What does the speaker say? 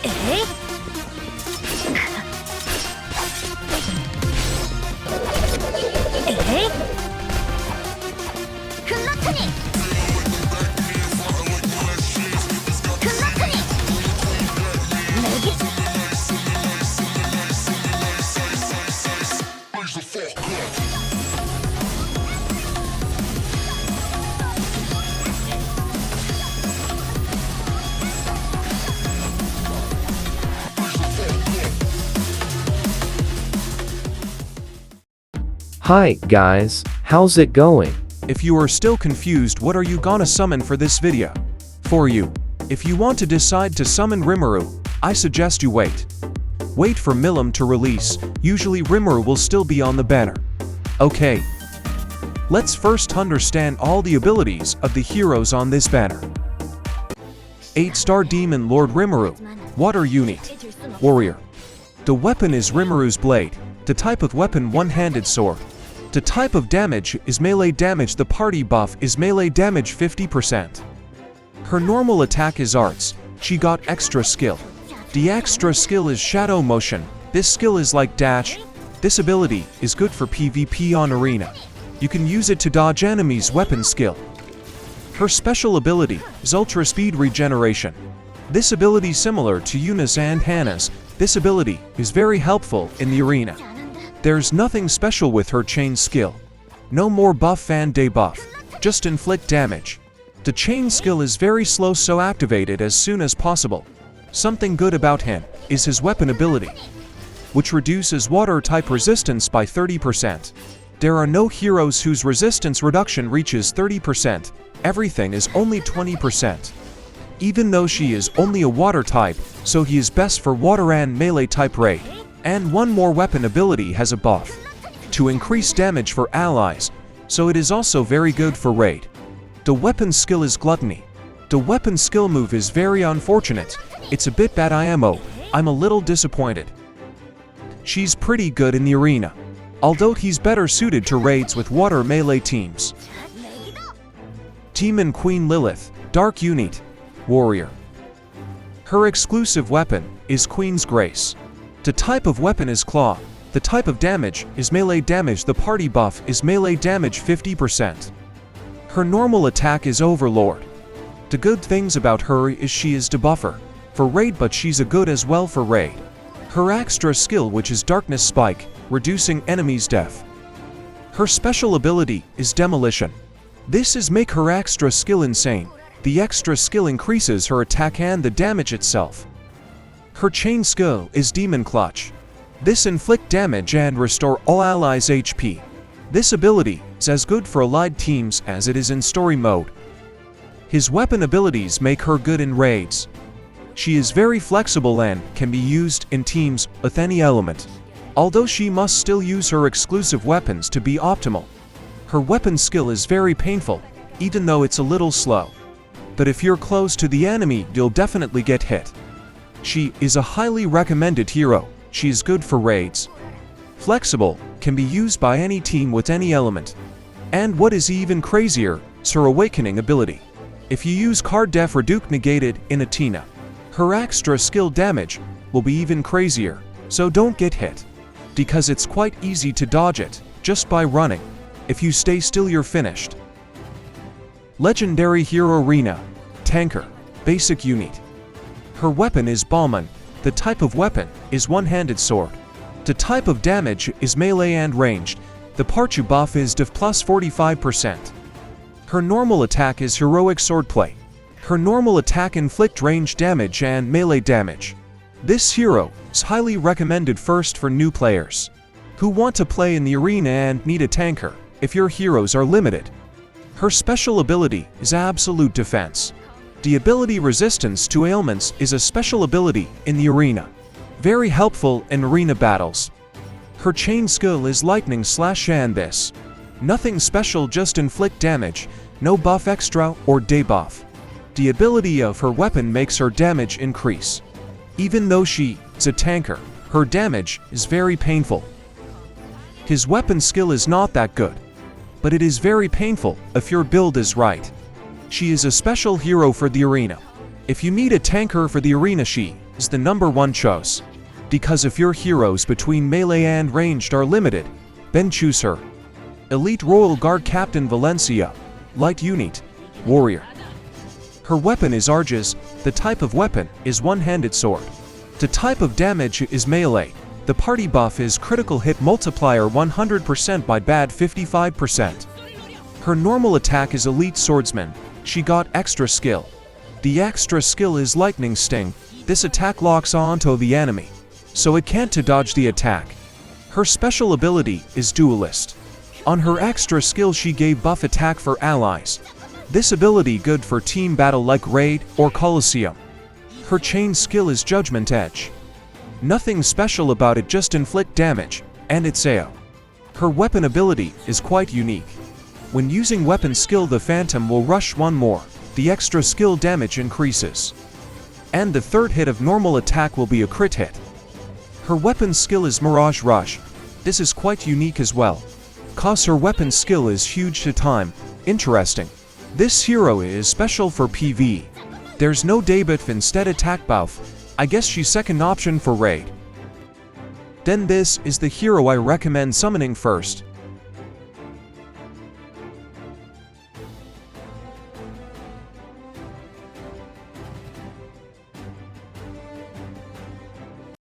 ええふんまったにふんまったにめぎ Hi, guys, how's it going? If you are still confused, what are you gonna summon for this video? For you. If you want to decide to summon Rimuru, I suggest you wait. Wait for Milim to release, usually Rimuru will still be on the banner. Okay. Let's first understand all the abilities of the heroes on this banner. 8-star Demon Lord Rimuru, Water Unit, Warrior. The weapon is Rimuru's blade, the type of weapon one-handed sword. The type of damage is melee damage. The party buff is melee damage 50%. Her normal attack is arts, she got extra skill. The extra skill is shadow motion, this skill is like dash. This ability is good for PvP on arena. You can use it to dodge enemies' weapon skill. Her special ability is ultra speed regeneration. This ability similar to Yuna's and Hannah's, this ability is very helpful in the arena. There's nothing special with her chain skill. No more buff and debuff, just inflict damage. The chain skill is very slow, so activate it as soon as possible. Something good about him is his weapon ability, which reduces water type resistance by 30%. There are no heroes whose resistance reduction reaches 30%, everything is only 20%. Even though she is only a water type, so he is best for water and melee type raid. And one more weapon ability has a buff to increase damage for allies, so it is also very good for raid. The weapon skill is Gluttony. The weapon skill move is very unfortunate, it's a bit bad. I'm a little disappointed. She's pretty good in the arena, although he's better suited to raids with water melee teams. Demon Queen Lilith, Dark Unit, Warrior. Her exclusive weapon is Queen's Grace. The type of weapon is Claw. The type of damage is melee damage. The party buff is melee damage 50%. Her normal attack is Overlord. The good things about her is she is debuffer for raid, but she's a good as well for raid. Her extra skill, which is Darkness Spike, reducing enemies' death. Her special ability is Demolition. This is make her extra skill insane. The extra skill increases her attack and the damage itself. Her chain skill is Demon Clutch. This inflict damage and restore all allies' HP. This ability is as good for allied teams as it is in story mode. His weapon abilities make her good in raids. She is very flexible and can be used in teams with any element, although she must still use her exclusive weapons to be optimal. Her weapon skill is very painful, even though it's a little slow. But if you're close to the enemy, you'll definitely get hit. She is a highly recommended hero. She is good for raids. Flexible, can be used by any team with any element. And what is even crazier is her awakening ability. If you use card def or Duke negated in Athena, her extra skill damage will be even crazier, so don't get hit. Because it's quite easy to dodge it, just by running. If you stay still, you're finished. Legendary Hero Rina, Tanker, Basic Unit. Her weapon is Balmon. The type of weapon is one-handed sword. The type of damage is melee and ranged. The Parchu buff is def plus 45%. Her normal attack is Heroic Swordplay. Her normal attack inflict range damage and melee damage. This hero is highly recommended first for new players who want to play in the arena and need a tanker if your heroes are limited. Her special ability is Absolute Defense. The ability Resistance to Ailments is a special ability in the arena, very helpful in arena battles. Her chain skill is Lightning Slash and this. Nothing special, just inflict damage, no buff extra or debuff. The ability of her weapon makes her damage increase. Even though she is a tanker, her damage is very painful. His weapon skill is not that good, but it is very painful if your build is right. She is a special hero for the arena. If you need a tanker for the arena, she is the #1 choice. Because if your heroes between melee and ranged are limited, then choose her. Elite Royal Guard Captain Valencia, Light Unit, Warrior. Her weapon is Arges, the type of weapon is one-handed sword. The type of damage is melee. The party buff is critical hit multiplier 100% by bad 55%. Her normal attack is Elite Swordsman, she got extra skill. The extra skill is Lightning Sting, this attack locks onto the enemy, so it can't to dodge the attack. Her special ability is Duelist. On her extra skill she gave buff attack for allies. This ability good for team battle like Raid or Colosseum. Her chain skill is Judgment Edge. Nothing special about it, just inflict damage, and it's AO. Her weapon ability is quite unique. When using weapon skill the Phantom will rush one more, the extra skill damage increases. And the third hit of normal attack will be a crit hit. Her weapon skill is Mirage Rush. This is quite unique as well. Cause her weapon skill is huge to time. Interesting. This hero is special for PvE. There's no debuff, instead attack buff. I guess she's second option for raid. Then this is the hero I recommend summoning first.